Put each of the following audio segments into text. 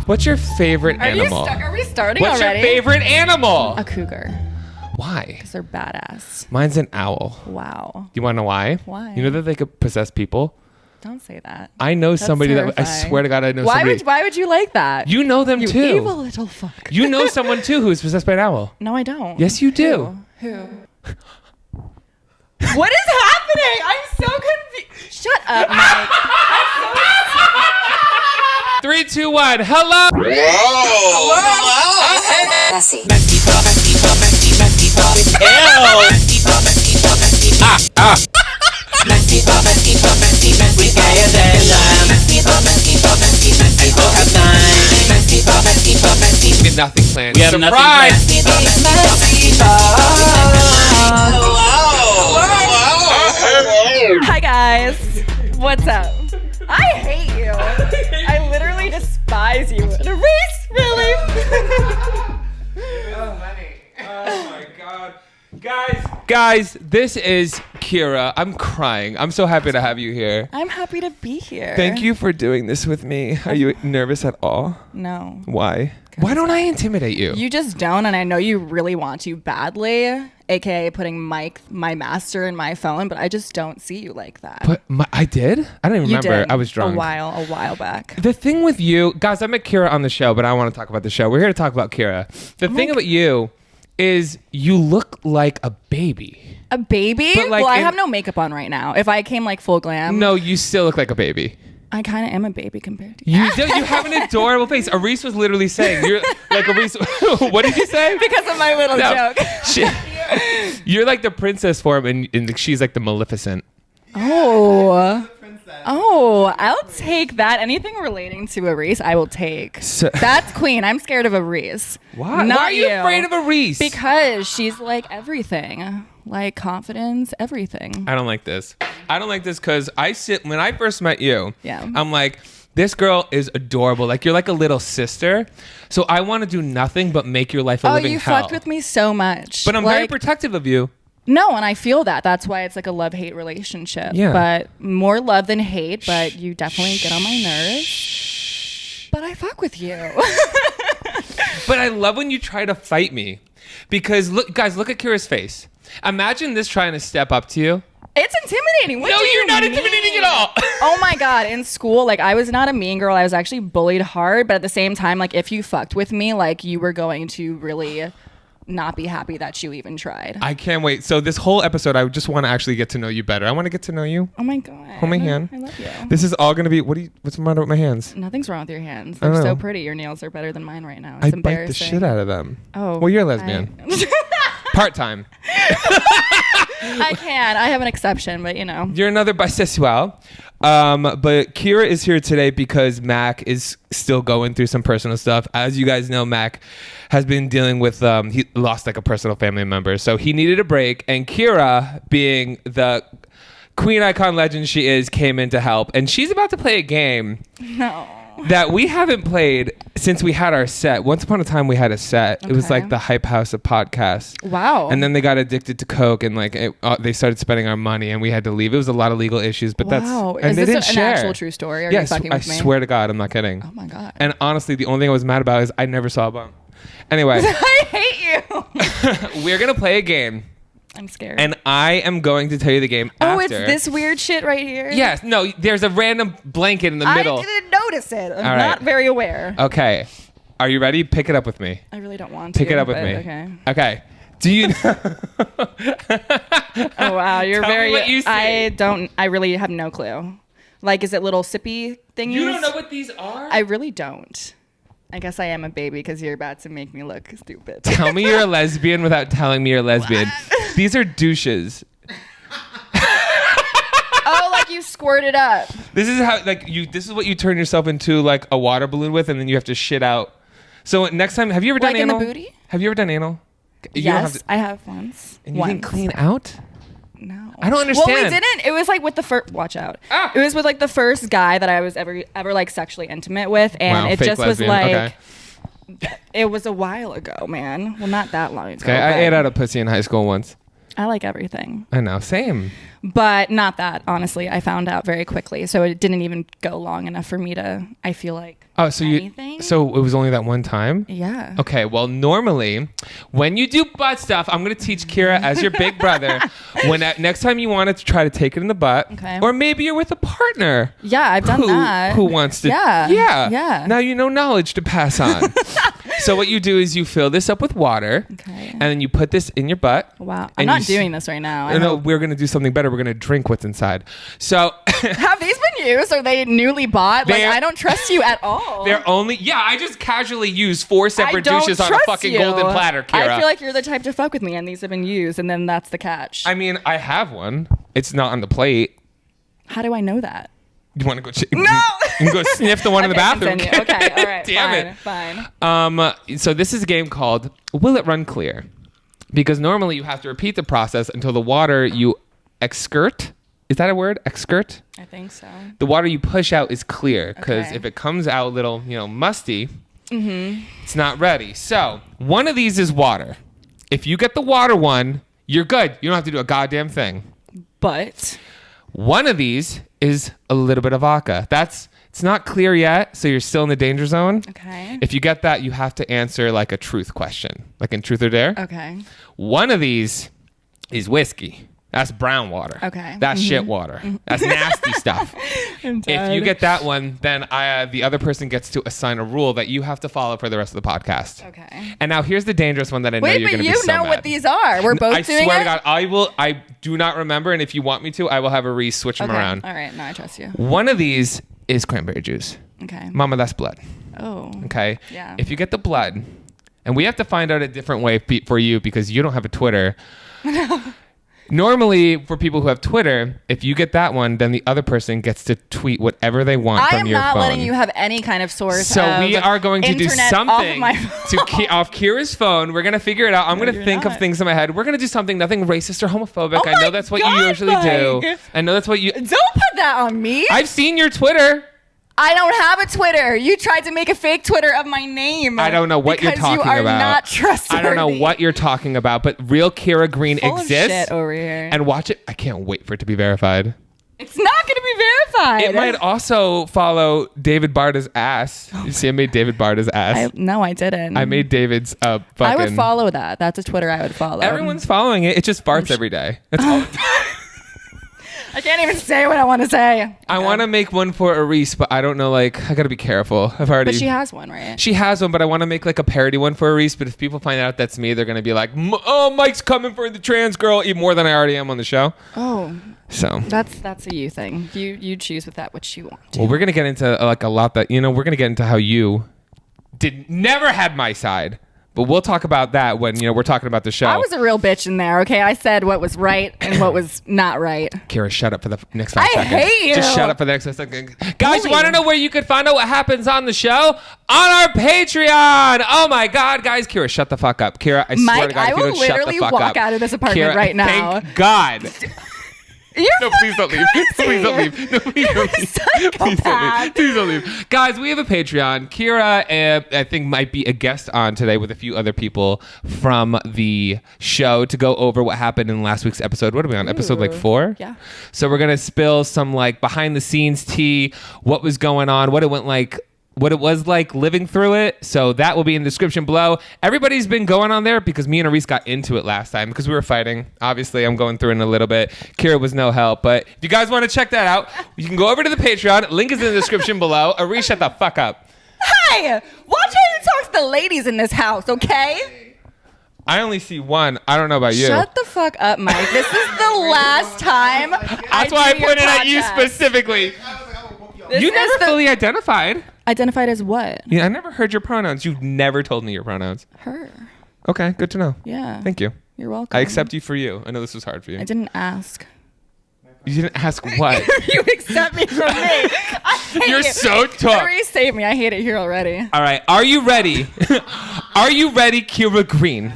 What's your favorite animal? Are we starting What's already? your favorite animal? A cougar. Why? Because they're badass. Mine's an owl. Wow. Do you want to know why? Why? You know that they could possess people? Don't say that. I know That's somebody terrifying. that I swear to God I know somebody. Why would you like that? You know them too. You evil little fuck. You know someone too who's possessed by an owl. No, I don't. Yes, you do. Who? What is happening? I'm so confused. Shut up, Mike. 3, 2, 1. Hello. Hello. Messy. We have nothing planned. We have Surprise! Hi, guys. What's up? I hate you. I literally despise you. Reese, really? Oh my God. Guys, this is Kyra. I'm crying. I'm so happy to have you here. I'm happy to be here. Thank you for doing this with me. Are you nervous at all? No. Why? Why don't I intimidate you? You just don't, and I know you really want to badly, aka putting my master in my phone, but I just don't see you like that. But I did? I don't even remember. Did I was drunk. A while back. The thing with you, guys, I met Kyra on the show, but I don't want to talk about the show. We're here to talk about Kyra. The thing about you is you look like a baby. A baby? But, like, well, I have no makeup on right now. If I came like full glam. No, you still look like a baby. I kind of am a baby compared to you. You do. You have an adorable face. Aris was literally saying, "You're like Aris." What did you say? Because of my little joke. You're like the princess form, and she's like the Maleficent. Oh, I'll take that. Anything relating to Aris, I will take. That's queen. I'm scared of Aris. Why? Not Why are you afraid of Aris? Because she's like everything. Like confidence, everything. I don't like this. Because when I first met you, Yeah. I'm like, this girl is adorable. Like, you're like a little sister. So I want to do nothing but make your life a living hell. Oh, you fucked with me so much. But I'm very protective of you. No, and I feel that. That's why it's like a love-hate relationship. Yeah. But more love than hate, but you definitely get on my nerves. But I fuck with you. But I love when you try to fight me. Because, look at Kyra's face. Imagine this trying to step up to you. It's intimidating. What No, do you you're not mean? intimidating at all. Oh my God. In school, like I was not a mean girl. I was actually bullied hard. But at the same time, like if you fucked with me, like you were going to really not be happy that you even tried. I can't wait. So this whole episode, I just want to actually get to know you better. I want to get to know you. Oh my God. Hold my hand. I love you. This is all going to be, what's the matter with my hands? Nothing's wrong with your hands. I They're don't so know. pretty. Your nails are better than mine right now. It's I bite embarrassing. the shit out of them. Oh. Well, you're a lesbian. Part-time. I can. I have an exception, but you know. You're another bisexual. But Kyra is here today because Mac is still going through some personal stuff. As you guys know, Mac has been dealing with, he lost like a personal family member. So he needed a break. And Kyra, being the queen icon legend she is, came in to help. And she's about to play a game. No. That we haven't played since we had our set. Once upon a time, we had a set. Okay. It was like the hype house of podcasts. Wow. And then they got addicted to coke, and like they started spending our money, and we had to leave. It was a lot of legal issues, but Wow. and Is they this didn't an share. actual true story? Are Yes, you fucking I with me? swear to God, I'm not kidding. Oh my God. And honestly, the only thing I was mad about is I never saw a bump. Anyway, I hate you. we're gonna play a game, I'm scared. and I am going to tell you the game after. it's this weird shit right here? Yes. No. There's a random blanket in the middle. I didn't notice it. I'm All right. not very aware. Okay. Are you ready? Pick it up with me. I really don't want to. Pick it up with but me. Okay. Okay. Do you? Oh wow, you're Tell me very. what you see. I really have no clue. Like, is it little sippy thingies? You don't know what these are? I really don't. I guess I am a baby because you're about to make me look stupid. Tell me you're a lesbian without telling me you're a lesbian. These are douches. Oh, like you squirt it up. This is how this is what you turn yourself into, like a water balloon with, and then you have to shit out. So next time, have you ever done Like in the anal? booty? Have you ever done anal? You don't have Yes, to- I have once. and you didn't clean out? No. I don't understand. Well, we didn't. It was like with the first. Watch out. Ah. It was with like the first guy that I was ever like sexually intimate with, and Wow, it fake just lesbian. was like. Okay. It was a while ago, man. Well, not that long ago. Okay, I but- ate out a pussy in high school once. I like everything. I know, same. But not that, honestly. I found out very quickly. So it didn't even go long enough for me to, I feel like, so it was only that one time? Yeah. Okay, well, normally, when you do butt stuff, I'm going to teach Kyra as your big brother, next time you want to try to take it in the butt, okay. or maybe you're with a partner. Yeah, I've done that. Who wants to. Yeah. Now you know knowledge to pass on. So what you do is you fill this up with water, okay, and then you put this in your butt. Wow. I'm not doing this right now. No, we're going to do something better. We're going to drink what's inside. So have these been used? Are they newly bought? I don't trust you at all. They're only, I just casually use 4 separate douches on a fucking golden platter, Kyra. I feel like you're the type to fuck with me, and these have been used, and then that's the catch. I mean, I have one. It's not on the plate. How do I know that? You want to go? No. You can go sniff the one in the bathroom. Continue. Okay, all right. Damn fine. it. So this is a game called Will It Run Clear? Because normally you have to repeat the process until the water you excrete. Is that a word? Excrete? I think so. The water you push out is clear, because okay, if it comes out a little, musty, it's not ready. So one of these is water. If you get the water one, you're good. You don't have to do a goddamn thing. But one of these is a little bit of vodka. It's not clear yet, so you're still in the danger zone. Okay. If you get that, you have to answer like a truth question, like in Truth or Dare. Okay. One of these is whiskey. That's brown water. Okay. That's shit water. That's nasty stuff. If you get that one, then the other person gets to assign a rule that you have to follow for the rest of the podcast. Okay. And now here's the dangerous one that I know you're going to be so mad. Wait, but you know what these are. We're both doing it? I swear to God, I do not remember, and if you want me to, I will have a Reese switch them around. All right. No, I trust you. One of these is cranberry juice. Okay. Mama, that's blood. Oh. Okay? Yeah. If you get the blood, and we have to find out a different way for you because you don't have a Twitter. Normally, for people who have Twitter, if you get that one, then the other person gets to tweet whatever they want from your phone. I am not letting you have any kind of source. So we are going to do something off Kyra's phone. We're going to figure it out. I'm going to think of things in my head. We're going to do something, nothing racist or homophobic. I know that's what you usually do. I know that's what you... Don't put that on me. I've seen your Twitter. I don't have a Twitter. You tried to make a fake Twitter of my name. I don't know what you're talking about. You are not trustworthy. I don't know what you're talking about, but real Kyra Green exists. Of shit over here. And watch it. I can't wait for it to be verified. It's not going to be verified. It might also follow David Barda's ass. You see, I made David Barda's ass. No, I didn't. I made David's fucking... I would follow that. That's a Twitter I would follow. Everyone's following it. It just farts every day. That's all. I can't even say what I want to say. Okay. I want to make one for Arise, but I don't know, I got to be careful. But she has one, right? She has one, but I want to make a parody one for Arise, but if people find out that's me, they're going to be like, oh, Mike's coming for the trans girl, even more than I already am on the show. Oh. So. That's a you thing. You choose with that what you want to. Well, we're going to get into a lot that, we're going to get into how you never had my side. But we'll talk about that when, we're talking about the show. I was a real bitch in there, okay? I said what was right and what was not right. Kyra, shut up for the next 5 seconds. I hate you. Just shut up for the next 5 seconds. Guys, you want to know where you can find out what happens on the show? On our Patreon. Oh, my God. Guys, Kyra, shut the fuck up. Kyra, I swear to God, if you don't shut the fuck up. I will literally walk out of this apartment right now. Thank God. No, please don't leave. Please don't leave. No, please don't leave. Please don't leave. Please don't leave. Guys, we have a Patreon. Kyra, I think, might be a guest on today with a few other people from the show to go over what happened in last week's episode. What are we on? Episode 4? Yeah. So we're going to spill some behind the scenes tea, what was going on, what it went like, what it was like living through it. So that will be in the description below. Everybody's been going on there because me and Arise got into it last time because we were fighting. Obviously, I'm going through it in a little bit. Kyra was no help. But if you guys want to check that out, you can go over to the Patreon. Link is in the description below. Arise, shut the fuck up. Hey, watch how you talk to the ladies in this house, okay? I only see one. I don't know about you. Shut the fuck up, Mike. This is the last time. That's why I put it at you specifically. You never fully identified. Identified as what? Yeah, I never heard your pronouns. You've never told me your pronouns. Her. Okay, good to know. Yeah. Thank you. You're welcome. I accept you for you. I know this was hard for you. I didn't ask. You didn't ask what? You accept me for me. You're so tough. Hurry, save me. I hate it here already. All right. Are you ready? Are you ready, Kyra Green?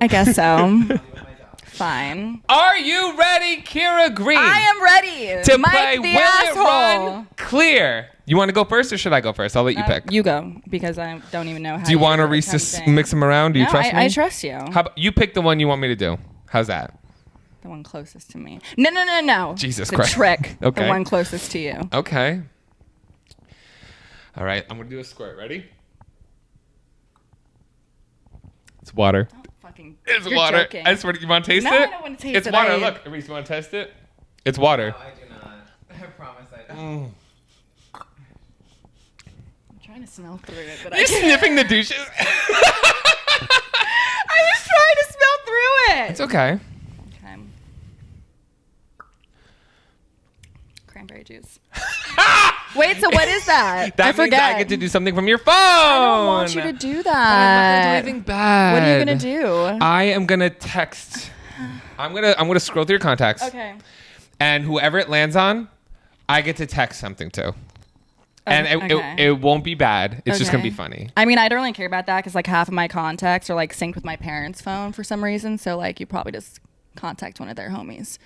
I guess so. Fine. Are you ready, Kyra Green? I am ready. To Mike play the Will asshole. It Run Clear. You want to go first or should I go first? I'll let you pick. You go because I don't even know how. Do you want to mix them around? Do you trust me? I trust you. How about you pick the one you want me to do? How's that? The one closest to me. No. Jesus the Christ. Trick. Okay. The one closest to you. Okay. All right. I'm going to do a squirt. Ready? It's water. It's you're water. joking. I swear. You want to taste No, it? I don't want to taste it. It's water. Look. Reese, you want to test it? It's water. No, I do not. I promise I don't. I'm trying to smell through it, but You're sniffing the douches. I was trying to smell through it. It's okay. Okay. Cranberry juice. Wait, so what is that? That I means forget. I get to do something from your phone. I don't want you to do But I'm not that. gonna do anything bad. What are you gonna do? I am gonna text. I'm gonna scroll through your contacts. Okay. And whoever it lands on, I get to text something to. And Okay. it won't be bad. It's just gonna Okay. be funny. I mean, I don't really care about that because like half of my contacts are like synced with my parents' phone for some reason. So like you probably just contact one of their homies.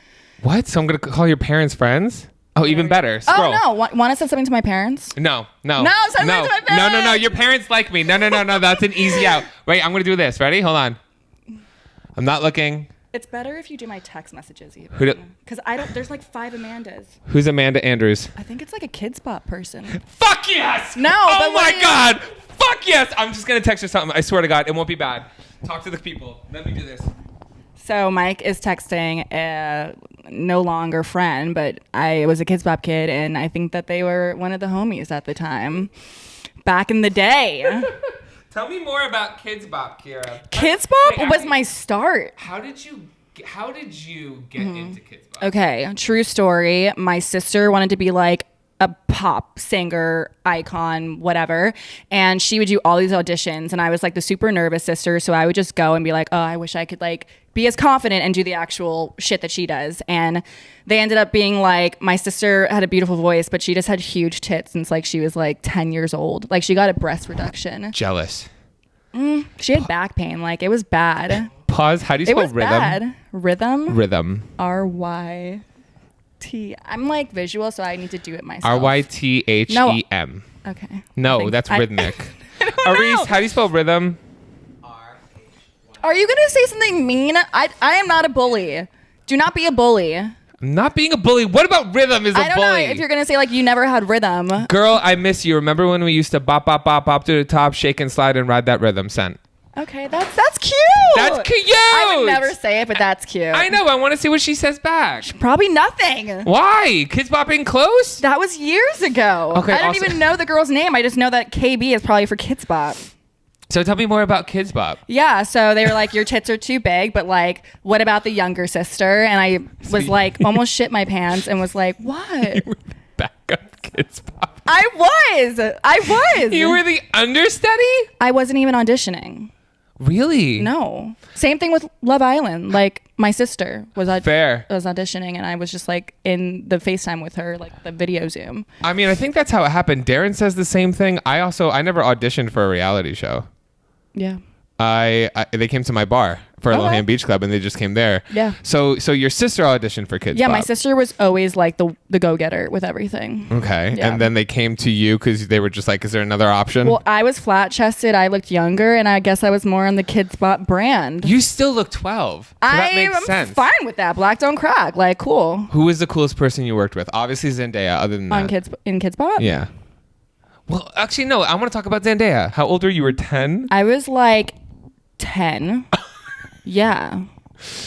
What? So I'm gonna call your parents friends? Oh, even better. Scroll. Oh no! Want to send something to my parents? No. No, send it to my parents. No. Your parents like me. No. That's an easy out. Wait, I'm gonna do this. Ready? Hold on. I'm not looking. It's better if you do my text messages Who even. do- Because I don't. There's like 5 Amandas. Who's Amanda Andrews? I think it's like a Kidz Bop person. Fuck yes! No, Oh but what my do you- god! Fuck yes! I'm just gonna text her something. I swear to God, it won't be bad. Talk to the people. Let me do this. So Mike is texting a no longer friend, but I was a Kidz Bop kid, and I think that they were one of the homies at the time. Back in the day. Tell me more about Kidz Bop, Kyra. Kidz Bop Wait, was my start. How did you get into Kidz Bop? Okay, true story. My sister wanted to be like a pop singer icon, whatever, and she would do all these auditions, and I was like the super nervous sister, so I would just go and be like, oh, I wish I could like be as confident and do the actual shit that she does. And they ended up being like, my sister had a beautiful voice, but she just had huge tits since like she was like 10 years old. Like she got a breast reduction. Jealous. She had back pain. Like it was bad. Pause. How do you It spell was rhythm? bad. Rhythm. Rhythm. RYT. I'm like visual, so I need to do it myself. RYTHEM. Okay. No, that's rhythmic. know. Aris, how do you spell rhythm? Are you gonna say something mean? I am not a bully. Do not be a bully. I'm not being a bully. What about rhythm is a I don't bully? know if you're gonna say like you never had rhythm. Girl, I miss you. Remember when we used to bop, bop, bop, bop to the top, shake and slide and ride that rhythm? Sent. Okay, that's cute. That's cute. I would never say it, but that's cute. I know. I want to see what she says back. Probably nothing. Why? Kids bopping close? That was years ago. Okay, I don't also- even know the girl's name. I just know that KB is probably for Kidz Bop. So tell me more about Kids Bop. Yeah, so they were like, your tits are too big, but like, what about the younger sister? And I was like, almost shit my pants and was like, what? Back up Kids Bop. I was. You were the understudy? I wasn't even auditioning. Really? No. Same thing with Love Island. Like my sister was Fair. was auditioning, and I was just like in the FaceTime with her, like the video Zoom. I mean, I think that's how it happened. Darren says the same thing. I never auditioned for a reality show. Yeah. They came to my bar for a Okay. Little Ham Beach Club, and they just came there. Yeah. So your sister auditioned for Kids Yeah, Bop. my sister was always like the go-getter with everything. Okay. Yeah. And then they came to you because they were just like, is there another option? Well, I was flat-chested. I looked younger, and I guess I was more on the Kidz Bop brand. You still look 12. So that makes sense. I'm fine with that. Black don't crack. Like, cool. Who was the coolest person you worked with? Obviously Zendaya, other than that. In Kidz Bop? Yeah. Well, actually, no. I want to talk about Zendaya. How old were you? You were 10? I was like 10. Yeah.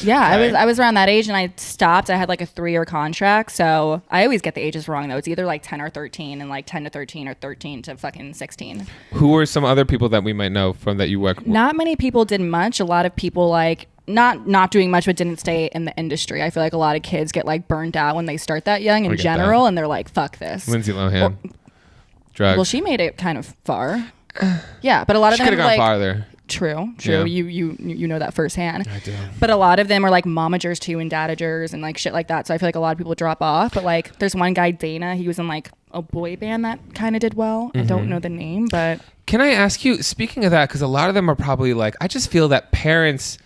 Yeah, Okay. I was around that age, and I stopped. I had like a 3-year contract, so I always get the ages wrong though. It's either like 10 or 13, and like 10 to 13 or 13 to fucking 16. Who were some other people that we might know from that you work with? Not many people did much. A lot of people like not doing much, but didn't stay in the industry. I feel like a lot of kids get like burnt out when they start that young in get general, that. and they're like, "Fuck this." Lindsay Lohan. Drugs. Well, she made it kind of far. Yeah, but a lot of She them could have like gone farther. True. Yeah. You know that firsthand. I do. But a lot of them are like momagers too and dadagers and like shit like that. So I feel like a lot of people drop off. But like there's one guy, Dana, he was in like a boy band that kind of did well. I don't know the name, but Can I ask you, speaking of that, because a lot of them are probably like, I just feel that parents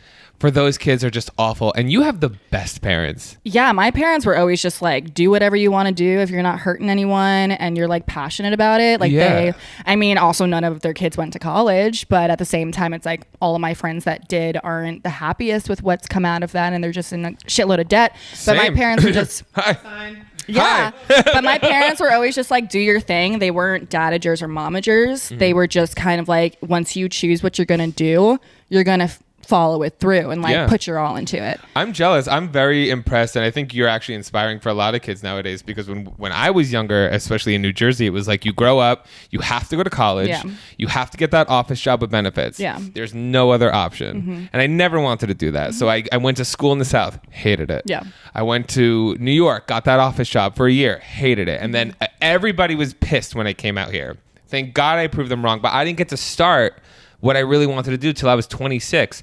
for those kids are just awful. And you have the best parents. Yeah, my parents were always just like, do whatever you want to do if you're not hurting anyone and you're like passionate about it. Like also none of their kids went to college, but at the same time, it's like all of my friends that did aren't the happiest with what's come out of that, and they're just in a shitload of debt. Same. But my parents were just... Hi. Yeah, but my parents were always just like, do your thing. They weren't dadagers or momagers. They were just kind of like, once you choose what you're going to do, you're going to follow it through and like put your all into it. I'm jealous. I'm very impressed, and I think you're actually inspiring for a lot of kids nowadays, because when I was younger, especially in New Jersey, it was like you grow up, you have to go to college, you have to get that office job with benefits. There's no other option. And I never wanted to do that. So I went to school in the South, hated it. I went to New York, got that office job for a year, hated it. And then everybody was pissed when I came out here. Thank God I proved them wrong, but I didn't get to start what I really wanted to do till I was 26.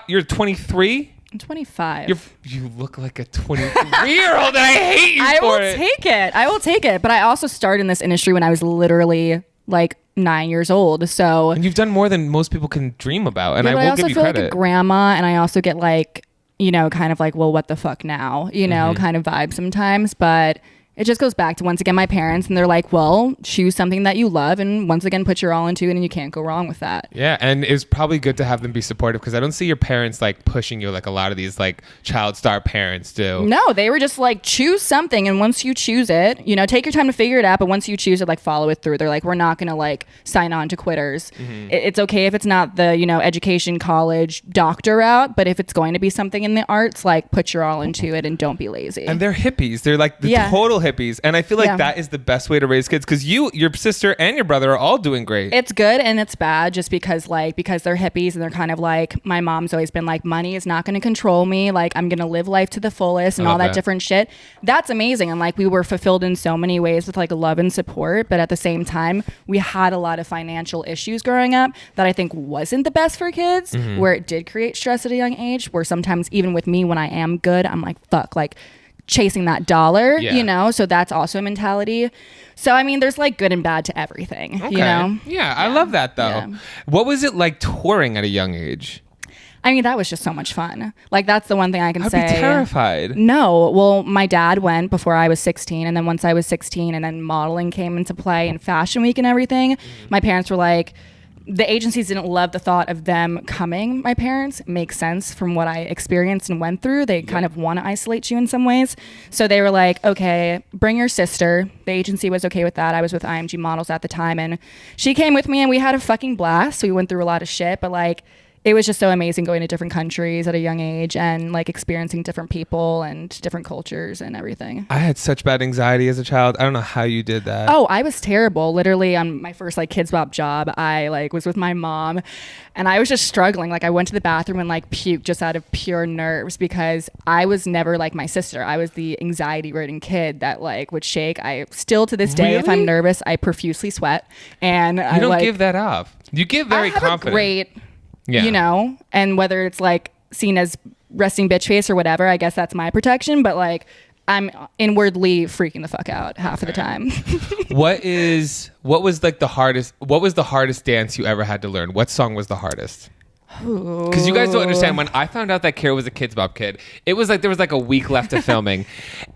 You're 23? I'm 25. You look like a 23-year-old, and I hate you for it. I will take it. But I also started in this industry when I was literally like 9 years old. So, and you've done more than most people can dream about, and I will give you credit. I also feel like a grandma, and I also get like, kind of like, well, what the fuck now? Kind of vibe sometimes. But it just goes back to, once again, my parents, and they're like, well, choose something that you love, and once again, put your all into it, and you can't go wrong with that. Yeah, and it's probably good to have them be supportive, because I don't see your parents like pushing you like a lot of these like child star parents do. No, they were just like, choose something, and once you choose it, take your time to figure it out, but once you choose it, like follow it through. They're like, we're not gonna like sign on to quitters. It's okay if it's not the education, college, doctor route, but if it's going to be something in the arts, like put your all into it and don't be lazy. And they're hippies. They're like the total hippies, and I feel like that is the best way to raise kids, because your sister and your brother are all doing great. It's good and it's bad, just because they're hippies, and they're kind of like, my mom's always been like, money is not going to control me, like I'm going to live life to the fullest and all that different shit. That's amazing, and like we were fulfilled in so many ways with like love and support, but at the same time we had a lot of financial issues growing up that I think wasn't the best for kids, where it did create stress at a young age, where sometimes even with me, when I am good, I'm like, fuck, like chasing that dollar, so that's also a mentality. So I mean, there's like good and bad to everything. I love that though. What was it like touring at a young age? I mean, that was just so much fun. Like, that's the one thing I can say. I'd be terrified. No. Well, my dad went before I was 16. And then once I was 16 and then modeling came into play and Fashion Week and everything, my parents were like, the agencies didn't love the thought of them coming. My parents, makes sense from what I experienced and went through. They kind of want to isolate you in some ways. So they were like, okay, bring your sister. The agency was okay with that. I was with IMG Models at the time, and she came with me, and we had a fucking blast. We went through a lot of shit, but like, it was just so amazing going to different countries at a young age and like experiencing different people and different cultures and everything. I had such bad anxiety as a child. I don't know how you did that. Oh, I was terrible. Literally on my first like Kidz Bop job, I like was with my mom and I was just struggling. Like I went to the bathroom and like puked just out of pure nerves, because I was never like my sister. I was the anxiety ridden kid that like would shake. I still to this day, if I'm nervous, I profusely sweat. And you don't give that off. You give very confident. And whether it's like seen as resting bitch face or whatever, I guess that's my protection, but like I'm inwardly freaking the fuck out half of the time. What was the hardest dance you ever had to learn? What song was the hardest? Because you guys don't understand, when I found out that Kyra was a Kidz Bop kid, it was like there was like a week left of filming,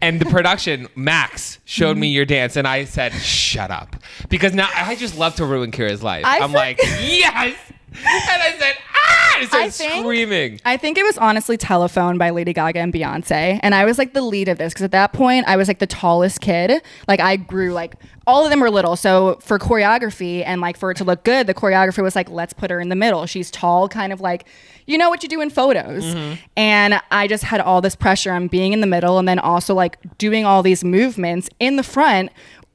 and the production, Max, showed me your dance, and I said, shut up. Because now I just love to ruin Kyra's life. I'm like, yes! And I said, ah! And I started screaming. I think it was honestly Telephone by Lady Gaga and Beyonce. And I was like the lead of this, because at that point I was like the tallest kid. Like I grew, like all of them were little. So for choreography and like for it to look good, the choreographer was like, let's put her in the middle. She's tall, kind of like, you know what you do in photos. And I just had all this pressure on being in the middle and then also like doing all these movements in the front.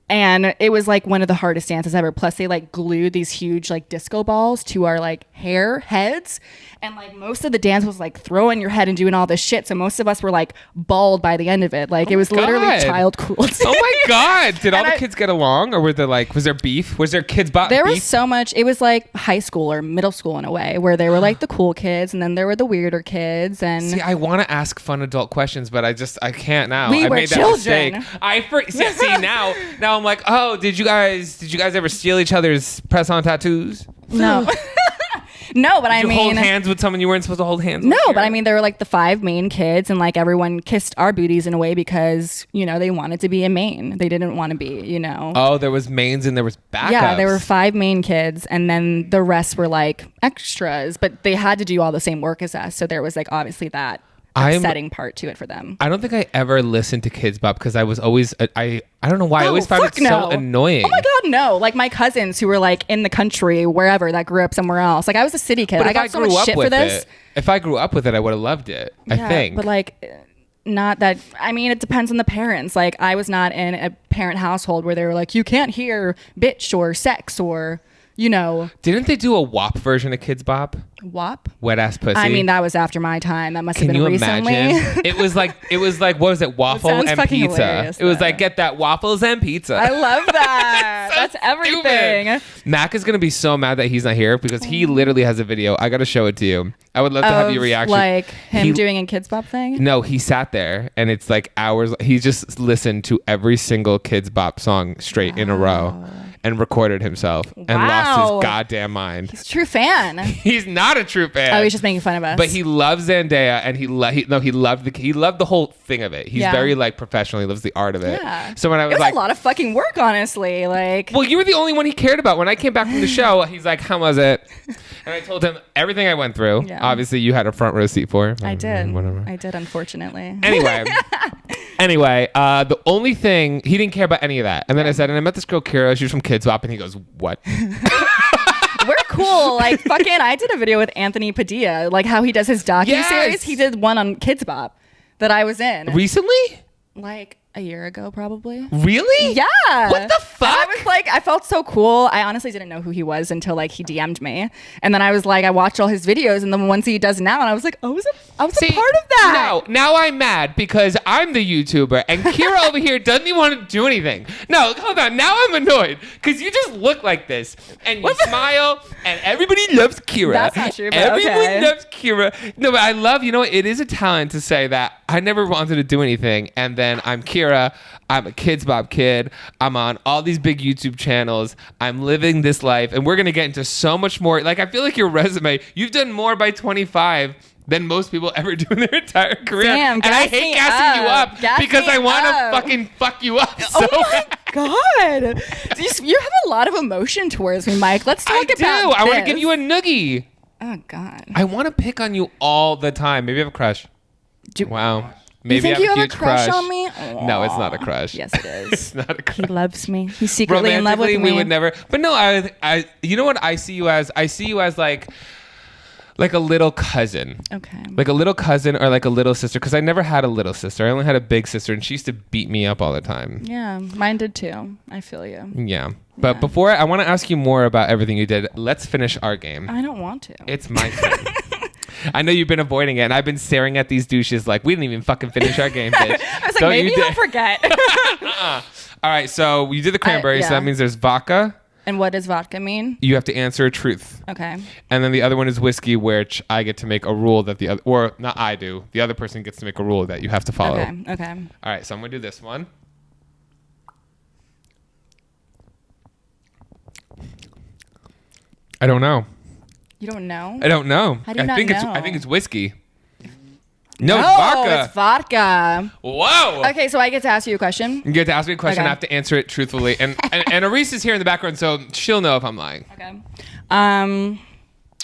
And it was like one of the hardest dances ever. Plus they like glued these huge like disco balls to our like heads. And like most of the dance was like throwing your head and doing all this shit. So most of us were like bald by the end of it. Like it was literally child cruelty. Oh my God. Did all the kids get along, or were there like, was there beef? Was there Kidz Bop There beef? was so much. It was like high school or middle school in a way, where they were like the cool kids and then there were the weirder kids. And see, I want to ask fun adult questions, but I can't now. I made children. That mistake. See now I'm like, oh, did you guys ever steal each other's press-on tattoos? No. No, but I Did you mean, hold hands with someone you weren't supposed to hold hands with? no, but Kyra? I mean, there were like the 5 main kids, and like everyone kissed our booties in a way because they wanted to be a main. They didn't want to be, Oh, there was mains and there was backups. Yeah, there were 5 main kids, and then the rest were like extras, but they had to do all the same work as us. So there was like obviously that upsetting part to it for them. I don't think I ever listened to Kidz Bop because I was always I don't know why I always found it so annoying. Oh my god, no! Like my cousins who were like in the country, wherever, that grew up somewhere else. Like I was a city kid. But I if got so much shit for this. If I grew up with it, I would have loved it. I think. But like, not that. I mean, it depends on the parents. Like I was not in a parent household where they were like, you can't hear bitch or sex or. Didn't they do a WAP version of Kidz Bop? WAP? Wet ass pussy. I mean, that was after my time. That must have been recently. Imagine? it was like what was it? Waffle and pizza. It was like get that waffles and pizza. I love that. So that's everything. Stupid. Mac is gonna be so mad that he's not here because he literally has a video. I gotta show it to you. I would love to have your reaction. Like him doing a Kidz Bop thing? No, he sat there and it's like hours. He just listened to every single Kidz Bop song straight in a row and recorded himself and lost his goddamn mind. He's a true fan. He's not a true fan. Oh, he's just making fun of us. But he loves Zendaya and he loved the whole thing of it. He's very like professional. He loves the art of it. Yeah. So when I was it was like, a lot of fucking work, honestly. Like, well, you were the only one he cared about. When I came back from the show, he's like, how was it? And I told him everything I went through. Yeah. Obviously, you had a front row seat for. I did. Whatever. I did, unfortunately. Anyway, the only thing he didn't care about any of that. And then I said, and I met this girl Kyra. She was from Kidz Bop, and he goes, "What?" We're cool. Like fucking, I did a video with Anthony Padilla, like how he does his docu-series. Yes! He did one on Kidz Bop that I was in Recently? like a year ago, probably. Really? Yeah. What the fuck? And I was like, I felt so cool. I honestly didn't know who he was until like he DM'd me, and then I was like, I watched all his videos and the ones he does now, and I was like, I was a part of that. No, now I'm mad because I'm the YouTuber and Kyra over here doesn't even want to do anything. No, hold on. Now I'm annoyed because you just look like this and you smile and everybody loves Kyra. That's not true, but Everyone loves Kyra. No, but I love, it is a talent to say that I never wanted to do anything and then I'm Kyra. I'm a Kidz Bop kid. I'm on all these big YouTube channels. I'm living this life and we're going to get into so much more. Like, I feel like your resume, you've done more by 25 than most people ever do in their entire career. Damn, and I hate gassing you up because I want to fucking fuck you up. So oh my God. You have a lot of emotion towards me, Mike. Let's talk about this. I want to give you a noogie. Oh, God. I want to pick on you all the time. Maybe I have a crush. Wow. Maybe you think I you have have a crush on me? No, it's not a crush. Yes, it is. It's not a crush. He loves me. He's secretly in love with me. We would never. But no, I. You know what I see you as? I see you as like a little cousin. Okay. Like a little cousin or like a little sister. Because I never had a little sister. I only had a big sister, and she used to beat me up all the time. Yeah, mine did too. I feel you. Yeah. But before I want to ask you more about everything you did. Let's finish our game. I don't want to. It's my turn. I know you've been avoiding it, and I've been staring at these douches like, we didn't even fucking finish our game, bitch. I was like, maybe he'll forget. All right, so you did the cranberry, so that means there's vodka. And what does vodka mean? You have to answer a truth. Okay. And then the other one is whiskey, which I get to make a rule that the other, or not I do, the other person gets to make a rule that you have to follow. Okay. All right, so I'm going to do this one. I don't know. You don't know? I don't know. How do you not know? I think it's whiskey. No, it's vodka. It's vodka. Whoa. Okay, so I get to ask you a question. You get to ask me a question. Okay. I have to answer it truthfully. And Arise is here in the background, so she'll know if I'm lying. Okay.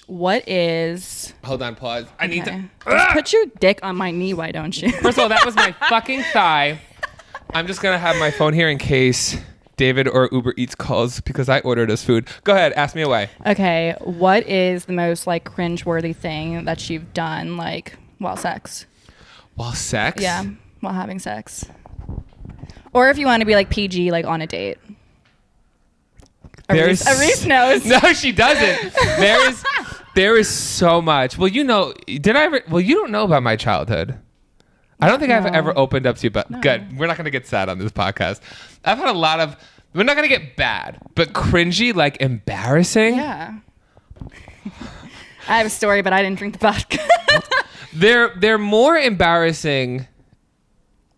What is... Hold on, pause. I need to... Put your dick on my knee, why don't you? First of all, that was my fucking thigh. I'm just going to have my phone here in case David or Uber Eats calls because I ordered us food. Go ahead, ask me away. Okay, what is the most like cringeworthy thing that you've done like while sex? While sex? Yeah, while having sex. Or if you want to be like PG, like on a date. Arise knows. No, she doesn't. There is so much. Well, you know, you don't know about my childhood. I don't think I've ever opened up to you, but good. We're not going to get sad on this podcast. I've had a lot of, we're not going to get bad, but cringy, like embarrassing. Yeah. I have a story, but I didn't drink the vodka. They're more embarrassing,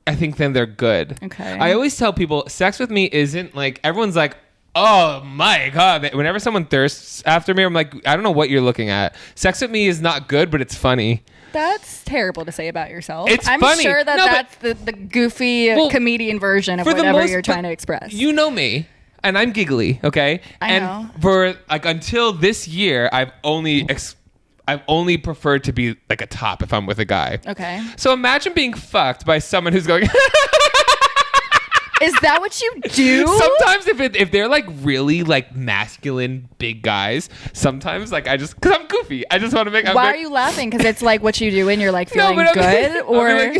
I think, than they're good. Okay. I always tell people, sex with me isn't like, everyone's like, Oh my God. Whenever someone thirsts after me, I'm like, I don't know what you're looking at. Sex with me is not good, but it's funny. That's terrible to say about yourself. It's I'm funny. sure that No, that's the goofy comedian version of whatever you're trying to express. You know me, and I'm giggly, okay? I know. For like until this year, I've only preferred to be like a top if I'm with a guy. Okay. So imagine being fucked by someone who's going. Is that what you do? Sometimes if they're like really like masculine big guys, sometimes like because I'm goofy, I just want to make. Why are you laughing? Because it's like what you do and you're like feeling but good, or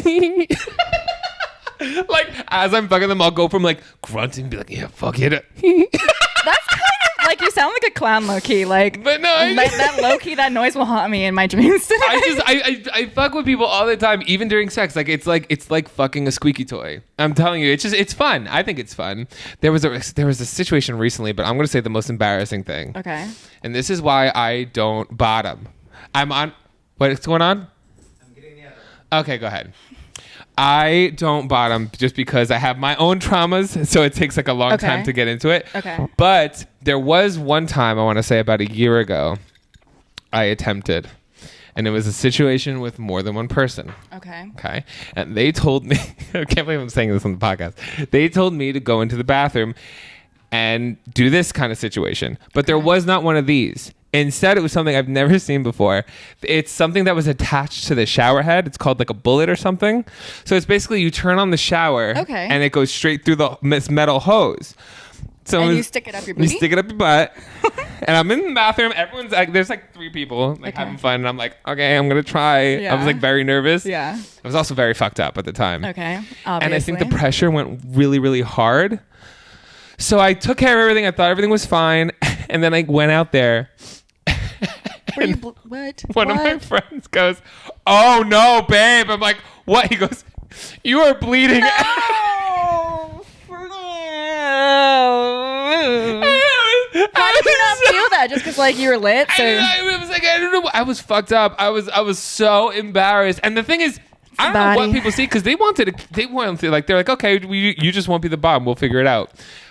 like as I'm fucking them, I'll go from like grunting and be like, yeah, fuck it. that's kind of like you sound like a clown, low key. Like, but no, that low key, that noise will haunt me in my dreams. I fuck with people all the time, even during sex. Like it's like fucking a squeaky toy. I'm telling you, it's fun. I think it's fun. There was a situation recently, but I'm gonna say the most embarrassing thing. Okay. And this is why I don't bottom. I'm on. What's going on? I'm getting the other. Okay, go ahead. I don't bottom just because I have my own traumas, so it takes like a long time to get into it. Okay. But there was one time, I want to say about a year ago, I attempted. And it was a situation with more than one person. Okay. Okay. And they told me, I can't believe I'm saying this on the podcast. They told me to go into the bathroom and do this kind of situation. But there was not one of these. Instead, it was something I've never seen before. It's something that was attached to the shower head. It's called like a bullet or something. So it's basically you turn on the shower and it goes straight through the metal hose. So and you stick it up your booty? You stick it up your butt. And I'm in the bathroom. Everyone's like, there's like 3 people like having fun. And I'm like, okay, I'm going to try. Yeah. I was like very nervous. Yeah. I was also very fucked up at the time. Okay. Obviously. And I think the pressure went really, really hard. So I took care of everything. I thought everything was fine. And then I went out there. Were you One of my friends goes, "Oh no, babe." I'm like, "What?" He goes, "You are bleeding." No. How did you not feel that? Just because like you were lit? So I was like, I don't know. I was fucked up. I was so embarrassed. And the thing is, I don't know what people see because they wanted like they're like, okay, you just won't be the bomb. We'll figure it out.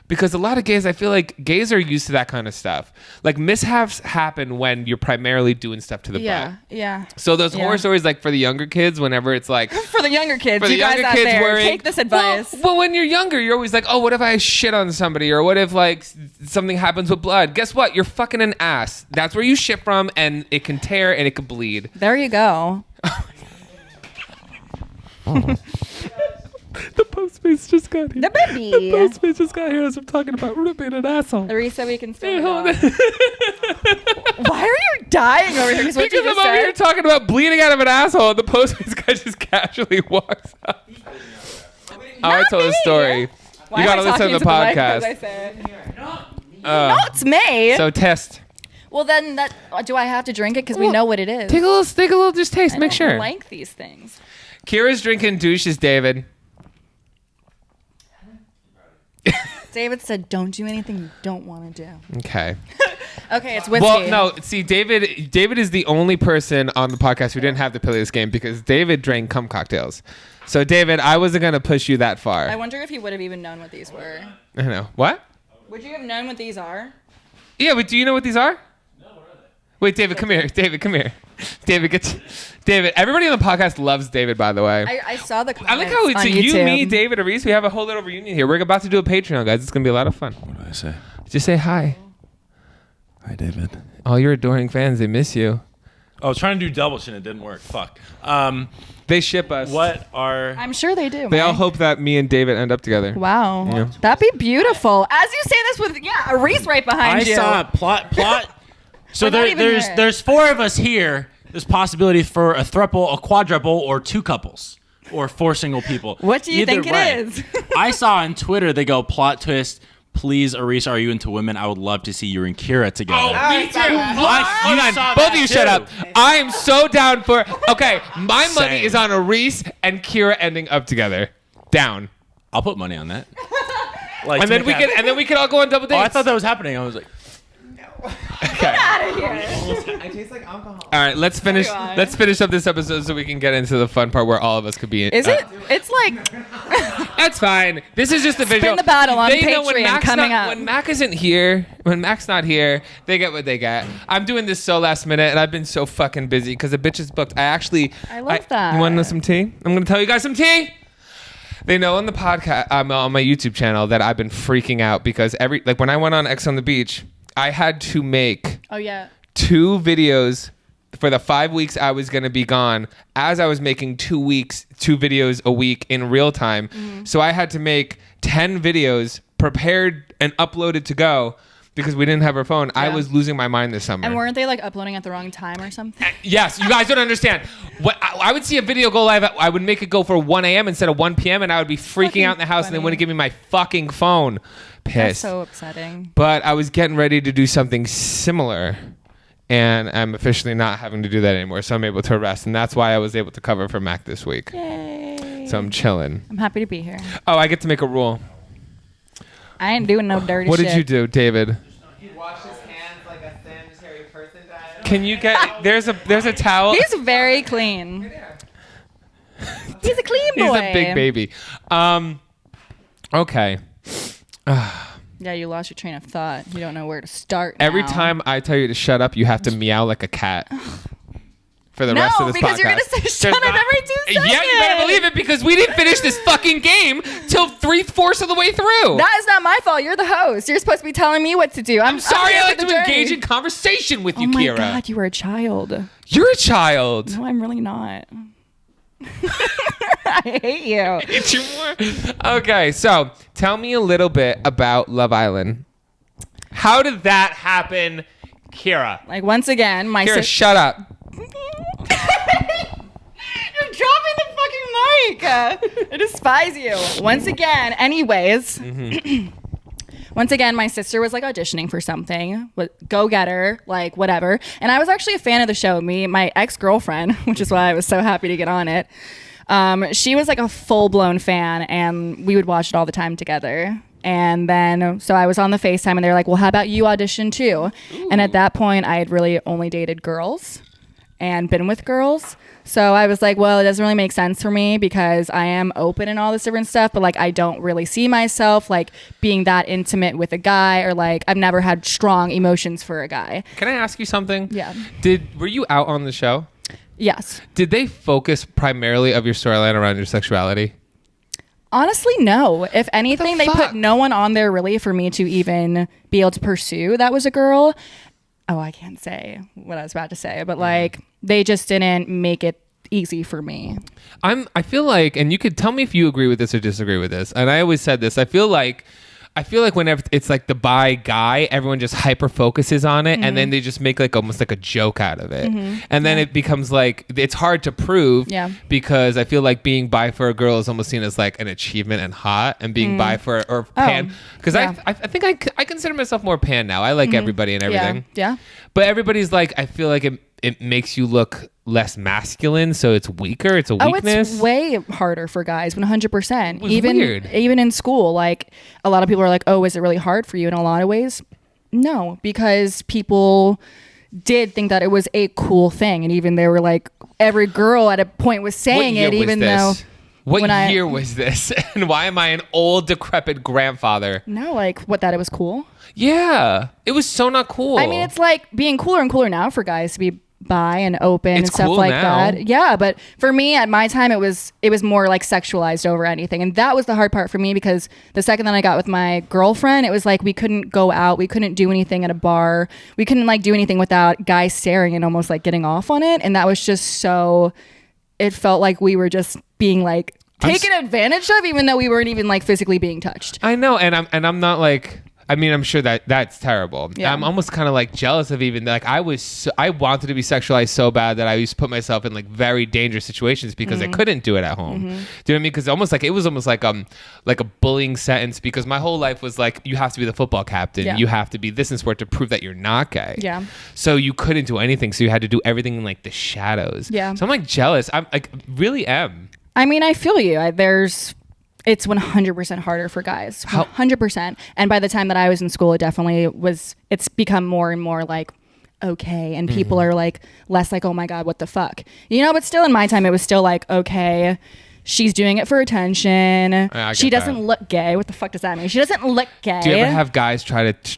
Because a lot of gays, I feel like gays are used to that kind of stuff. Like mishaps happen when you're primarily doing stuff to the butt. Yeah. So those horror stories, like for the younger kids, whenever it's like for the younger kids, for the you guys younger out kids there, worrying, take this advice. Well, when you're younger, you're always like, oh, what if I shit on somebody, or what if like something happens with blood? Guess what? You're fucking an ass. That's where you shit from, and it can tear and it can bleed. There you go. The Postmates just got here. The baby. The Postmates just got here as I'm talking about ripping an asshole. Larissa, we can still go. Why are you dying over here? Because I'm over here talking about bleeding out of an asshole, and the Postmates guy just casually walks up. I told a story. Why you gotta am I listen to the talking podcast. No, it's me. So test. Well, then do I have to drink it because we know what it is? Take a little, just taste. Make sure. I like these things. Kyra's drinking douches, David. David said, "Don't do anything you don't want to do." Okay. Okay, it's whiskey. Well, no. See, David is the only person on the podcast who didn't have to play this game because David drank cum cocktails. So, David, I wasn't gonna push you that far. I wonder if he would have even known what these were. I know. What? Would you have known what these are? Yeah, but do you know what these are? No, what are they? Wait, David, come here. David, come here. David, everybody on the podcast loves David, by the way. I saw the comments I like how it's on you, YouTube. me, David, Aris. We have a whole little reunion here. We're about to do a Patreon, guys. It's going to be a lot of fun. What do I say? Just say hi. Hi, David. All your adoring fans, they miss you. I was trying to do double chin. It didn't work. Fuck. They ship us. What are... I'm sure they do. They all hope that me and David end up together. Wow. Yeah. That'd be beautiful. As you say this with, a Reese right behind you. I saw plot. So We're not even here. there's 4 of us here. There's possibility for a thruple, a quadruple, or 2 couples, or 4 single people. What do you Either think it way. is? I saw on Twitter they go plot twist. Please, Aris, are you into women? I would love to see you and Kyra together. Oh, me too. You guys Both of you shut up. I am so down for... Okay, my money Same. is on Aris and Kyra ending up together. Down. I'll put money on that. Like, And then we can all go on double dates. Oh, I thought that was happening. I was like, Okay. Out of here. I taste like alcohol. All right, let's finish. God. Let's finish up this episode so we can get into the fun part where all of us could be in. Is it? It's like That's fine. This is just a visual. the battle on They know when Patreon Mac's coming not, up. When Mac isn't here, when Mac's not here, they get what they get. I'm doing this so last minute, and I've been so fucking busy because the bitch is booked. I love that. You want to know some tea? I'm gonna tell you guys some tea. They know on the podcast, on my YouTube channel, that I've been freaking out because when I went on X on the Beach, I had to make oh yeah. 2 videos for the 5 weeks I was going to be gone, as I was making 2 videos a week in real time. So I had to make 10 videos prepared and uploaded to go because we didn't have our phone. I was losing my mind this summer. And weren't they like uploading at the wrong time or something? Yes, you guys don't understand. What I would see a video go live, I would make it go for 1 a.m. instead of 1 p.m. and I would be freaking out in the house and they funny. wouldn't give me my fucking phone. That's Pissed. so upsetting. But I was getting ready to do something similar, and I'm officially not having to do that anymore, so I'm able to rest, and that's why I was able to cover for Mac this week. Yay. So I'm chilling. I'm happy to be here. Oh, I get to make a rule. I ain't doing no dirty What shit. did you do, David? He washed his hands like a sanitary person died. Can you get there's a towel? He's very clean. He's a clean boy. He's a big baby. Okay. Yeah, you lost your train of thought. You don't know where to start. Every now. time I tell you to shut up, you have to meow like a cat. For the rest of this podcast. No, because you're gonna say shut There's up not- every 2 seconds. Yeah, you better believe it because we didn't finish this fucking game till 3/4 of the way through. That is not my fault. You're the host. You're supposed to be telling me what to do. I'm sorry. here I for like the to engage journey. in conversation with you, Oh my Kyra. God, you were a child. You're a child. No, I'm really not. I hate you. It's your more. Okay, so tell me a little bit about Love Island. How did that happen, Kyra? Like once again, my Kyra, sis- shut up. You're dropping the fucking mic. I despise you. Once again, anyways. Once again, my sister was like auditioning for something. Go get her, like whatever. And I was actually a fan of the show. My ex-girlfriend, which is why I was so happy to get on it. She was like a full-blown fan, and we would watch it all the time together. And then, so I was on the FaceTime, and they're like, well, how about you audition too? Ooh. And at that point, I had really only dated girls and been with girls. So I was like, well, it doesn't really make sense for me because I am open and all this different stuff, but like I don't really see myself like being that intimate with a guy, or like I've never had strong emotions for a guy. Can I ask you something? Yeah. Were you out on the show? Yes. Did they focus primarily of your storyline around your sexuality? Honestly, no. If anything, they fuck? put no one on there really for me to even be able to pursue that was a girl. Oh, I can't say what I was about to say, but like they just didn't make it easy for me. I feel like, and you could tell me if you agree with this or disagree with this, and I always said this, I feel like whenever it's like the bi guy, everyone just hyper focuses on it, and then they just make like almost like a joke out of it, and then it becomes like it's hard to prove, because I feel like being bi for a girl is almost seen as like an achievement and hot, and being bi for or pan, because I think I consider myself more pan now. I like everybody and everything, Yeah. but everybody's like, I feel like it makes you look less masculine, so it's weaker. It's a weakness. Oh, it's way harder for guys, 100%. Weird. Even in school, like a lot of people are like, "Oh, is it really hard for you?" In a lot of ways, no, because people did think that it was a cool thing, and even they were like, every girl at a point was saying it, even though. What year was this? And why am I an old, decrepit grandfather? No, like what, that it was cool? Yeah. It was so not cool. I mean, it's like being cooler and cooler now for guys to be bi and open and stuff cool like now. that. Yeah, but for me at my time, it was more like sexualized over anything. And that was the hard part for me, because the second that I got with my girlfriend, it was like we couldn't go out. We couldn't do anything at a bar. We couldn't like do anything without guys staring and almost like getting off on it. And that was just so... It felt like we were just being like taken advantage of, even though we weren't even like physically being touched. I know, and I'm not like, I mean, I'm sure that's terrible. Yeah. I'm almost kind of like jealous of even like I wanted to be sexualized so bad that I used to put myself in like very dangerous situations because I couldn't do it at home. Do you know what I mean? Because it was almost like a bullying sentence, because my whole life was like, you have to be the football captain. Yeah. You have to be this in sport to prove that you're not gay. Yeah. So you couldn't do anything. So you had to do everything in like the shadows. Yeah. So I'm like jealous. I'm like really am. I mean, I feel you. There's It's 100% harder for guys. 100%. And by the time that I was in school, it definitely was, it's become more and more like, okay. And people are like, less like, oh my God, what the fuck? You know, but still in my time, it was still like, okay, she's doing it for attention. She doesn't look gay. What the fuck does that mean? She doesn't look gay. Do you ever have guys try to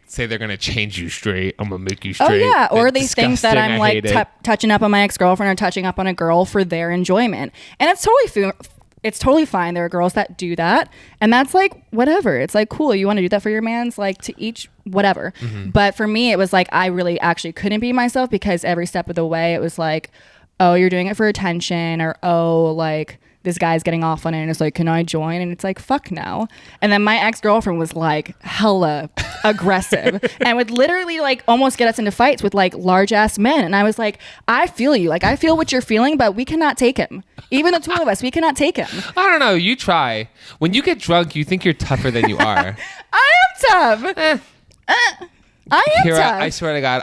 say they're going to change you straight? I'm going to make you straight. Oh, yeah. Or they think that Disgusting. I'm like touching up on my ex-girlfriend or touching up on a girl for their enjoyment. And it's totally fine. There are girls that do that. And that's like, whatever. It's like, cool. You want to do that for your mans? Like to each, whatever. But for me, it was like, I really actually couldn't be myself because every step of the way, it was like, oh, you're doing it for attention, or, oh, like, this guy's getting off on it and it's like, can I join? And it's like, fuck no. And then my ex-girlfriend was like hella aggressive and would literally like almost get us into fights with like large ass men. And I was like, I feel you. Like, I feel what you're feeling, but we cannot take him. Even the two of us, we cannot take him. I don't know. You try. When you get drunk, you think you're tougher than you are. I am tough. I am Kyra, tough. I swear to God,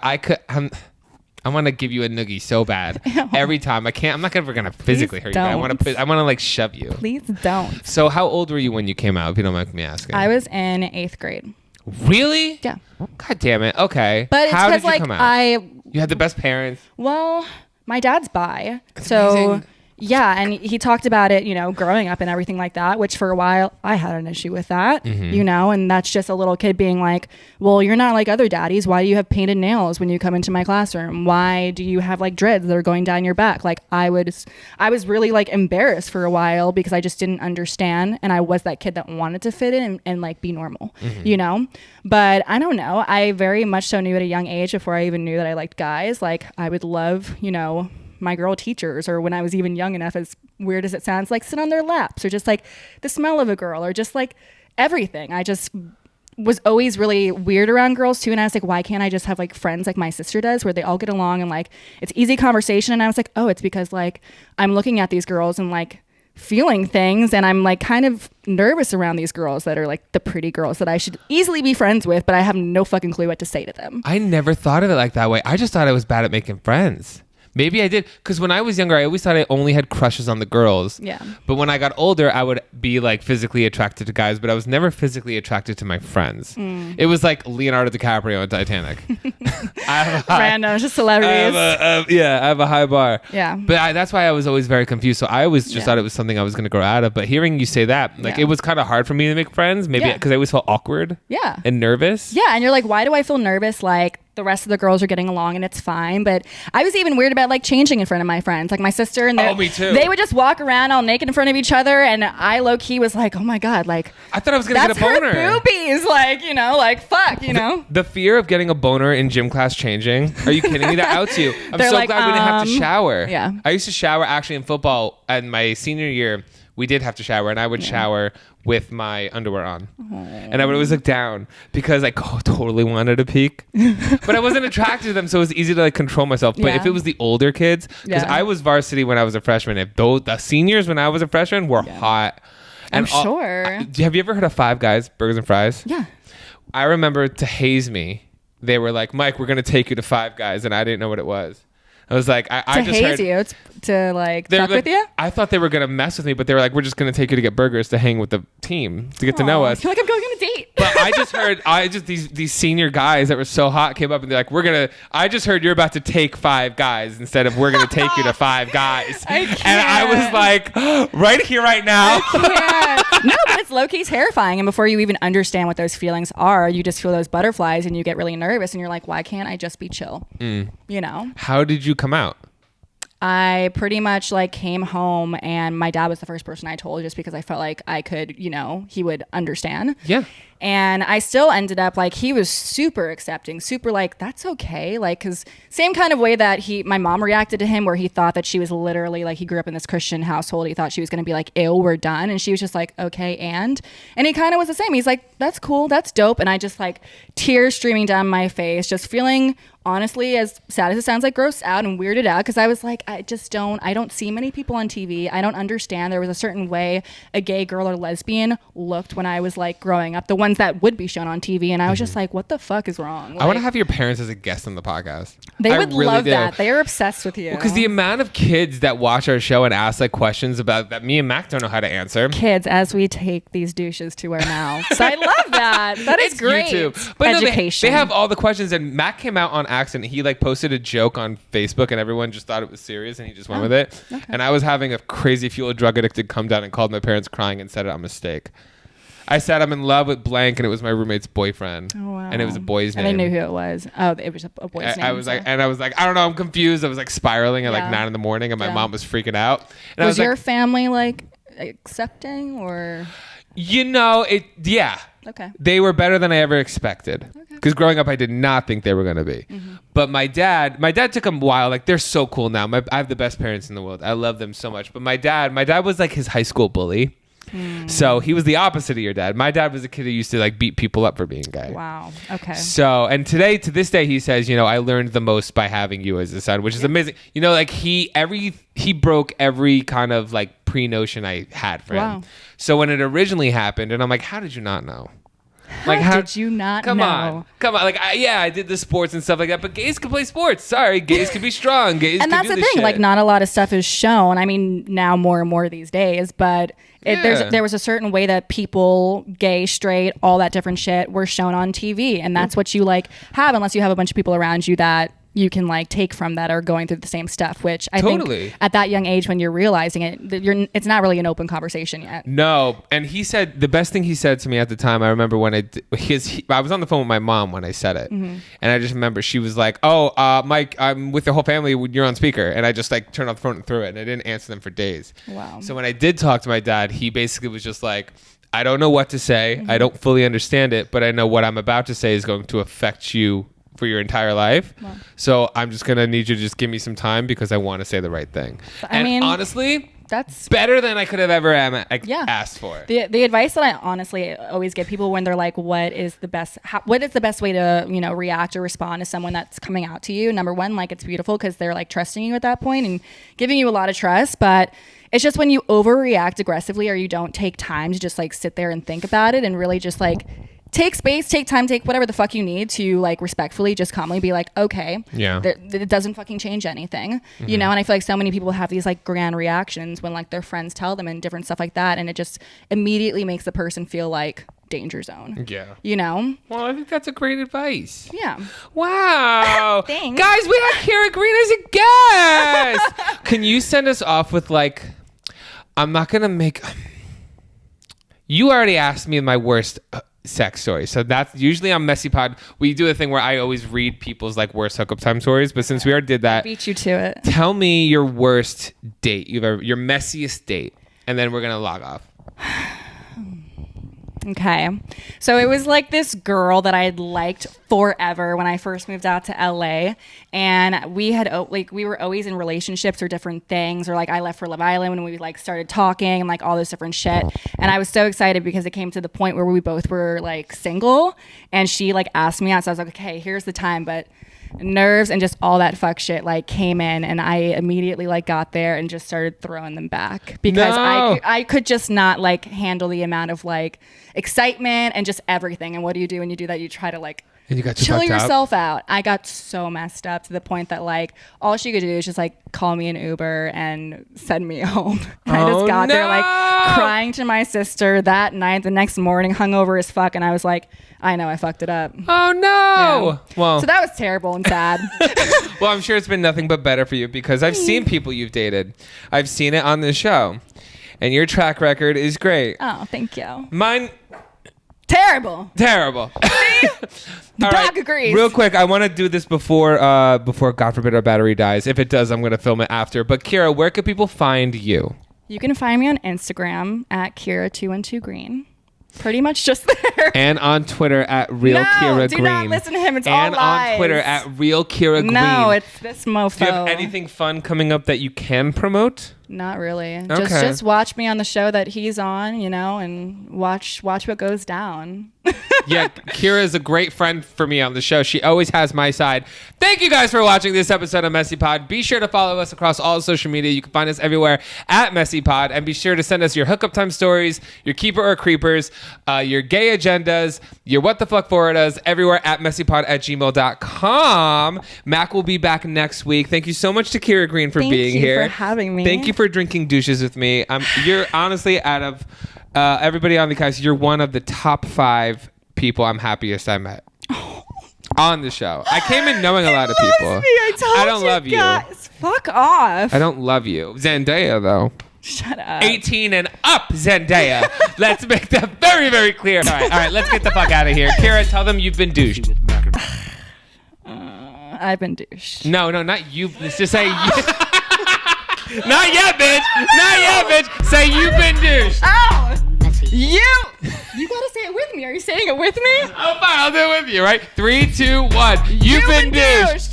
I want to give you a noogie so bad. Every time. I can't. I'm not ever gonna physically hurt you. But I want to like shove you. Please don't. So how old were you when you came out? If you don't mind me asking. I was in 8th grade. Really? Yeah. God damn it. Okay. But it's how did because you like come out? You had the best parents. Well, my dad's bi. That's so amazing. yeah, and he talked about it, you know, growing up and everything like that, which for a while I had an issue with that, you know, and that's just a little kid being like, well, you're not like other daddies. Why do you have painted nails when you come into my classroom? Why do you have like dreads that are going down your back? Like I was really like embarrassed for a while because I just didn't understand. And I was that kid that wanted to fit in and like be normal, you know, but I don't know. I very much so knew at a young age before I even knew that I liked guys. Like I would love, you know, my girl teachers, or when I was even young enough, as weird as it sounds, like sit on their laps, or just like the smell of a girl, or just like everything. I just was always really weird around girls too. And I was like, why can't I just have like friends like my sister does, where they all get along and like it's easy conversation? And I was like, oh, it's because like I'm looking at these girls and like feeling things, and I'm like kind of nervous around these girls that are like the pretty girls that I should easily be friends with, but I have no fucking clue what to say to them. I never thought of it like that way. I just thought I was bad at making friends. Maybe I did, because when I was younger, I always thought I only had crushes on the girls. Yeah. But when I got older, I would be like physically attracted to guys, but I was never physically attracted to my friends. It was like Leonardo DiCaprio in Titanic. Random, just celebrities. I have a high bar. Yeah. But that's why I was always very confused. So I always just thought it was something I was going to grow out of. But hearing you say that, like it was kind of hard for me to make friends, maybe because I always felt awkward. Yeah. And nervous. Yeah, and you're like, why do I feel nervous? Like the rest of the girls are getting along and it's fine. But I was even weird about like changing in front of my friends, like my sister and me too. They would just walk around all naked in front of each other, and I low key was like, oh my God, like I thought I was gonna get a boner. Her boobies, like, you know, like fuck, you know. The fear of getting a boner in gym class changing. Are you kidding me? That outs you. I'm so like, glad we didn't have to shower. Yeah. I used to shower actually in football in my senior year. We did have to shower, and I would shower with my underwear on. And I would always look down because I totally wanted to peek. But I wasn't attracted to them, so it was easy to like control myself. But if it was the older kids, because I was varsity when I was a freshman, if the seniors when I was a freshman were hot. And I'm sure. Have you ever heard of Five Guys, Burgers and Fries? Yeah. I remember to haze me, they were like, Mike, we're going to take you to Five Guys. And I didn't know what it was. I was like, I just haze heard you, to like fuck with you. I thought they were gonna mess with me, but they were like, we're just gonna take you to get burgers to hang with the team to get to know us. You're like, I'm going on a date. But I just these senior guys that were so hot came up and they're like, I just heard you're about to take Five Guys instead of we're gonna take you to Five Guys. And I was like, right here, right now. No, but it's low key terrifying. And before you even understand what those feelings are, you just feel those butterflies and you get really nervous and you're like, why can't I just be chill? You know? How did you come out? I pretty much like came home and my dad was the first person I told, just because I felt like I could, you know, he would understand. Yeah. And I still ended up like, he was super accepting, super like, that's okay. Like, cause same kind of way that my mom reacted to him, where he thought that she was literally like, he grew up in this Christian household. He thought she was going to be like, ew, we're done. And she was just like, okay. And he kind of was the same. He's like, that's cool. That's dope. And I just like tears streaming down my face, just feeling, honestly, as sad as it sounds, like grossed out and weirded out, because I was like, I don't see many people on TV. I don't understand. There was a certain way a gay girl or lesbian looked when I was like growing up. The ones ones that would be shown on TV. And I was just like, what the fuck is wrong? Like, I want to have your parents as a guest on the podcast. They I would really love do. that. They are obsessed with you. Because the amount of kids that watch our show and ask like questions about that me and Mac don't know how to answer. Kids, as we take these douches to our mouths. I love that. That is It's great. YouTube. But no, education. they have all the questions, and Mac came out on accident. He like posted a joke on Facebook, and everyone just thought it was serious, and he just went with it. Okay. And I was having a crazy fuel drug addicted come down and called my parents crying and said it on mistake. I said I'm in love with blank, and it was my roommate's boyfriend. Oh, wow. And it was a boy's name. And they knew who it was. Oh, it was a boy's name. I was so. like, I don't know, I'm confused. I was like spiraling at like Yeah. 9 a.m, and my Yeah. mom was freaking out. And I was was your like, family like accepting or? yeah. Okay. They were better than I ever expected. Because growing up, I did not think they were going to be. Mm-hmm. But my dad took a while. Like, they're so cool now. I have the best parents in the world. I love them so much. But my dad was like his high school bully. So he was the opposite of your dad. My dad was a kid who used to like beat people up for being gay. Wow. Okay. So, and to this day, he says, I learned the most by having you as a son, which is amazing. Like he broke every kind of like pre-notion I had for Wow. him. So when it originally happened, and I'm like, how did you not know? How did you not come know? Come on. Like, I did the sports and stuff like that, but gays can play sports. Sorry, gays can be strong. Gays And can that's do the this thing. shit. Like, not a lot of stuff is shown. I mean, now more and more these days, but Yeah. there was a certain way that people, gay, straight, all that different shit, were shown on TV, and that's what you like have, unless you have a bunch of people around you that you can like take from that are going through the same stuff. Which I Totally. think at that young age, when you're realizing it, it's not really an open conversation yet. No, and he said the best thing he said to me at the time. I remember when I was on the phone with my mom when I said it, and I just remember she was like, "Oh, Mike, I'm with the whole family. You're on speaker," and I just like turned off the phone and threw it, and I didn't answer them for days. Wow. So when I did talk to my dad, he basically was just like, "I don't know what to say. I don't fully understand it, but I know what I'm about to say is going to affect you for your entire life. Wow. So I'm just gonna need you to just give me some time because I want to say the right thing." I mean, honestly, that's better than I could have ever asked for. The advice that I honestly always give people when they're like, what is the best way to, react or respond to someone that's coming out to you? Number one, like, it's beautiful because they're like trusting you at that point and giving you a lot of trust. But it's just when you overreact aggressively or you don't take time to just like sit there and think about it and really just like take space, take time, take whatever the fuck you need to like respectfully just calmly be like, okay, Yeah. it doesn't fucking change anything, And I feel like so many people have these like grand reactions when like their friends tell them and different stuff like that, and it just immediately makes the person feel like danger zone. Yeah. Well, I think that's a great advice. Yeah. Wow. Thanks. Guys, we have Kyra Green as a guest. Can you send us off with like, I'm not going to make, you already asked me my worst sex story. So that's usually on MessyPod. We do a thing where I always read people's like worst hookup time stories. But since we already did that, Beat you to it. tell me your worst date your messiest date. And then we're going to log off. Okay. So it was like this girl that I had liked forever when I first moved out to LA. And we were always in relationships or different things, or like I left for Love Island when we like started talking and like all this different shit. And I was so excited because it came to the point where we both were like single, and she like asked me out. So I was like, okay, here's the time. But nerves and just all that fuck shit like came in, and I immediately like got there and just started throwing them back because No. I could just not like handle the amount of like excitement and just everything. And what do you do when you do that? You try to like And you got too chill fucked up? yourself out. I got so messed up to the point that like all she could do is just like call me an Uber and send me home. And I just got there like crying to my sister that night. The next morning, hungover as fuck, and I was like, I know I fucked it up. Oh no. Yeah. Well, So that was terrible and sad. well, I'm sure it's been nothing but better for you because I've seen people you've dated. I've seen it on this show. And your track record is great. Oh, thank you. Mine, Terrible. terrible. The All dog agrees. Real quick, I want to do this before God forbid our battery dies. If it does, I'm going to film it after. But Kyra, where can people find you? You can find me on Instagram at Kyra212green. Pretty much just there. And on Twitter at Real Kyra do Green. not listen to him. It's and all lies. on Twitter at Real Kyra Green. No, it's this mofo. Do you have anything fun coming up that you can promote? Not really. Okay. Just watch me on the show that he's on, you know, and watch what goes down. Yeah, Kyra is a great friend for me on the show. She always has my side. Thank you guys for watching this episode of MessyPod. Be sure to follow us across all social media. You can find us everywhere at MessyPod. And be sure to send us your hookup time stories, your keeper or creepers, your gay agendas, your what the fuck for it is, everywhere at messypod@gmail.com. Mac will be back next week. Thank you so much to Kyra Green for being here. Thank you for having me. Thank you for drinking douches with me. You're honestly, out of everybody on the cast, you're one of the top 5 people I'm happiest I met on the show. I came in knowing a lot of people. I don't love you. Guys, fuck off. I don't love you. Zendaya, though. Shut up. 18 and up, Zendaya. Let's make that very, very clear. All right, let's get the fuck out of here. Kyra, tell them you've been douched. I've been douched. No, not you. Let's just say you. Not yet, bitch. Not yet, bitch. Say you've been douched. Ow! You gotta say it with me. Are you saying it with me? Oh, fine. I'll do it with you, right? 3, 2, 1. You've been douched.